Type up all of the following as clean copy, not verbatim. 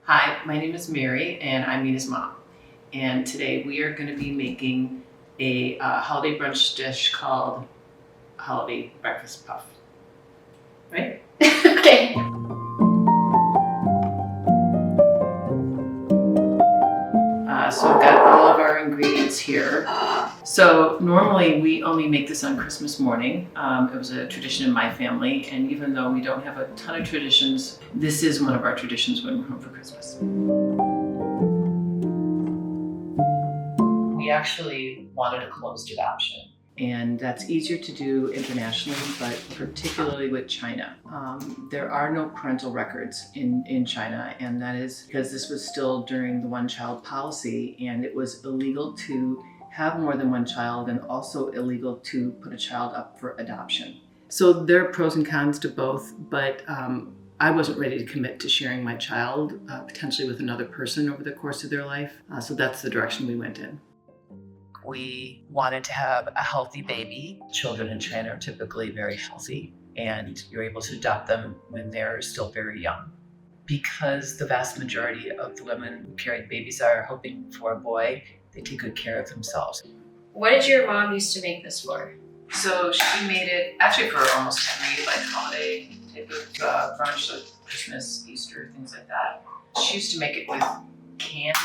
Hi, my name is Mary and I'm Mina's mom. And today we are going to be making a holiday brunch dish called holiday breakfast puff. Right? Okay. So I've got all of our ingredients here. So normally we only make this on Christmas morning. It was a tradition in my family, and even though we don't have a ton of traditions, this is one of our traditions when we're home for Christmas. We actually wanted a closed adoption. And that's easier to do internationally, but particularly with China. There are no parental records in China, and that is because this was still during the one-child policy, and it was illegal to have more than one child and also illegal to put a child up for adoption. So there are pros and cons to both, but I wasn't ready to commit to sharing my child potentially with another person over the course of their life. So that's the direction we went in. We wanted to have a healthy baby. Children in China are typically very healthy, and you're able to adopt them when they're still very young. Because the vast majority of the women who carried babies are hoping for a boy, they take good care of themselves. What did your mom used to make this for? So she made it actually for almost every holiday type of brunch, so Christmas, Easter, things like that. She used to make it with canned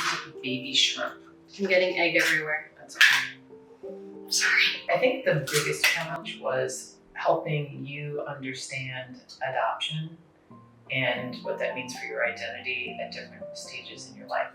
baby shrimp. I'm getting egg everywhere. Sorry. I think the biggest challenge was helping you understand adoption and what that means for your identity at different stages in your life.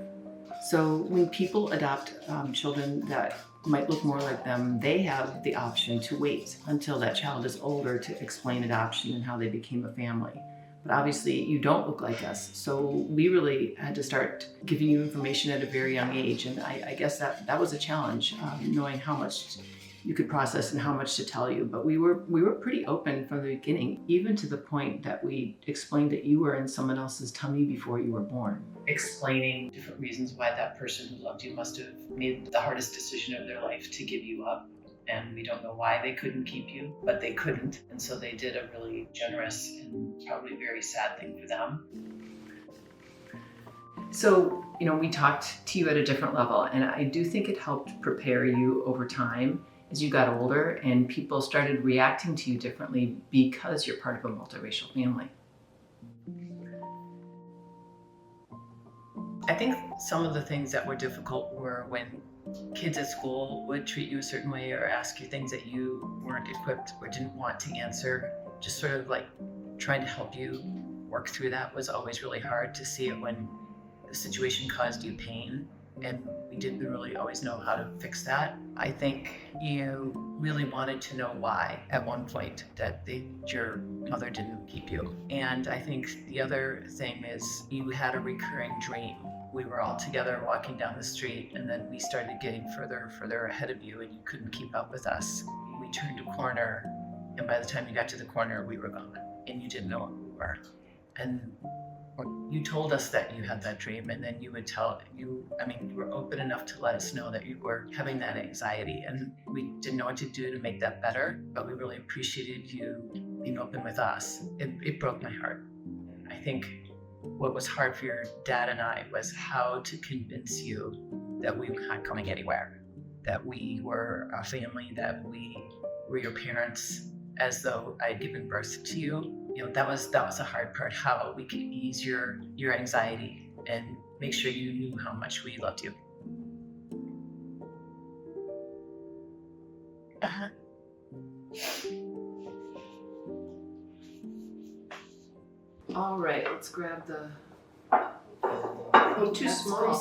So when people adopt children that might look more like them, they have the option to wait until that child is older to explain adoption and how they became a family. But obviously you don't look like us. So we really had to start giving you information at a very young age. And I guess that was a challenge, knowing how much you could process and how much to tell you. But we were pretty open from the beginning, even to the point that we explained that you were in someone else's tummy before you were born. Explaining different reasons why that person who loved you must have made the hardest decision of their life to give you up. And we don't know why they couldn't keep you, but they couldn't. And so they did a really generous and probably very sad thing for them. So, we talked to you at a different level, and I do think it helped prepare you over time as you got older and people started reacting to you differently because you're part of a multiracial family. I think some of the things that were difficult were when kids at school would treat you a certain way or ask you things that you weren't equipped or didn't want to answer. Just sort of trying to help you work through that was always really hard to see it when the situation caused you pain, and we didn't really always know how to fix that. I think you really wanted to know why at one point that your mother didn't keep you. And I think the other thing is you had a recurring dream. We were all together walking down the street, and then we started getting further and further ahead of you, and you couldn't keep up with us. We turned a corner, and by the time you got to the corner, we were gone, and you didn't know what we were. And you told us that you had that dream, and then you would you were open enough to let us know that you were having that anxiety, and we didn't know what to do to make that better, but we really appreciated you being open with us. It broke my heart. I think what was hard for your dad and I was how to convince you that we were not going anywhere, that we were a family, that we were your parents, as though I'd given birth to you. That was a hard part, how we could ease your anxiety and make sure you knew how much we loved you. Uh-huh. All right, let's grab the... Oh, too small.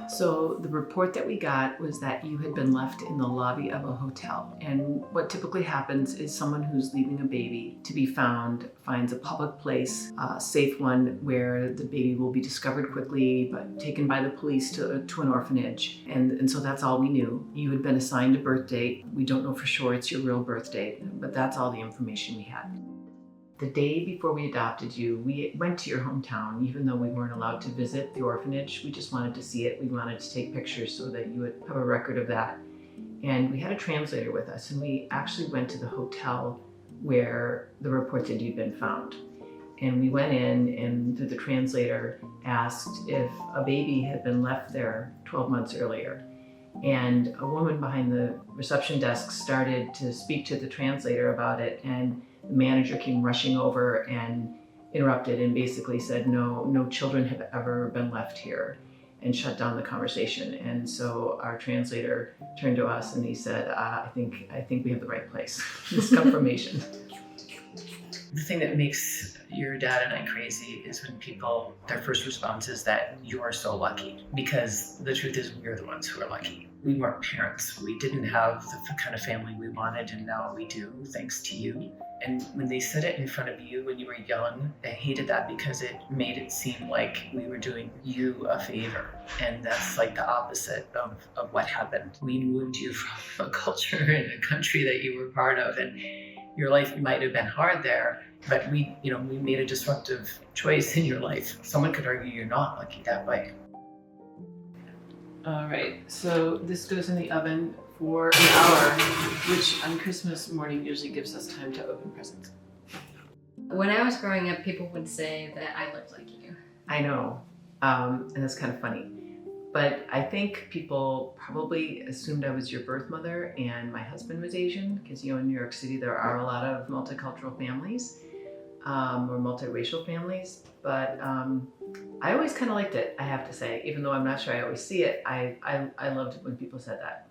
So the report that we got was that you had been left in the lobby of a hotel. And what typically happens is someone who's leaving a baby to be found finds a public place, a safe one, where the baby will be discovered quickly, but taken by the police to an orphanage. And so that's all we knew. You had been assigned a birth date. We don't know for sure it's your real birth date, but that's all the information we had. The day before we adopted you, we went to your hometown, even though we weren't allowed to visit the orphanage. We just wanted to see it. We wanted to take pictures so that you would have a record of that. And we had a translator with us, and we actually went to the hotel where the report said you'd been found. And we went in and through the translator asked if a baby had been left there 12 months earlier. And a woman behind the reception desk started to speak to the translator about it, and the manager came rushing over and interrupted and basically said, no children have ever been left here, and shut down the conversation. And so our translator turned to us and he said, I think we have the right place. This confirmation. The thing that makes your dad and I crazy is when people, their first response is that you are so lucky. Because the truth is we're the ones who are lucky. We weren't parents. We didn't have the kind of family we wanted, and now we do, thanks to you. And when they said it in front of you when you were young, I hated that because it made it seem like we were doing you a favor. And that's like the opposite of what happened. We moved you from a culture and a country that you were part of, and your life might have been hard there, but we made a disruptive choice in your life. Someone could argue you're not lucky that way. All right, so this goes in the oven for an hour, which on Christmas morning usually gives us time to open presents. When I was growing up, people would say that I looked like you. I know, and that's kind of funny. But I think people probably assumed I was your birth mother and my husband was Asian, because in New York City there are a lot of multicultural families, or multiracial families. But I always kind of liked it, I have to say, even though I'm not sure I always see it. I loved it when people said that.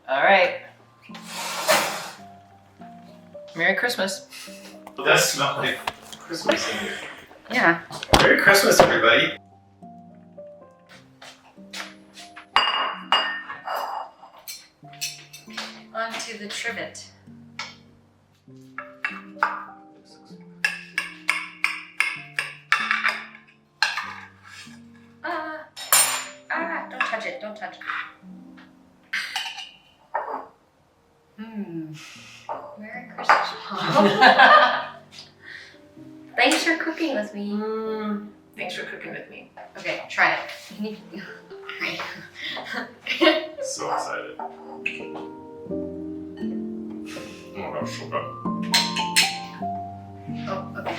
All right. Merry Christmas. Well, that smells like Christmas in here. Yeah. Merry Christmas, everybody. On to the trivet. Don't touch it. Merry Christmas, Mom. Thanks for cooking with me. Thanks for cooking with me. Okay, try it. So excited. Oh, that's so good. Oh, okay.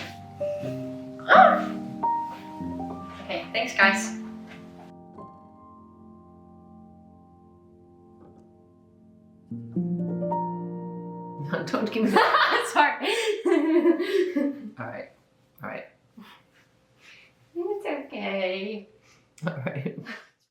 Okay, thanks guys. Don't give me that. Sorry. All right. It's okay. All right.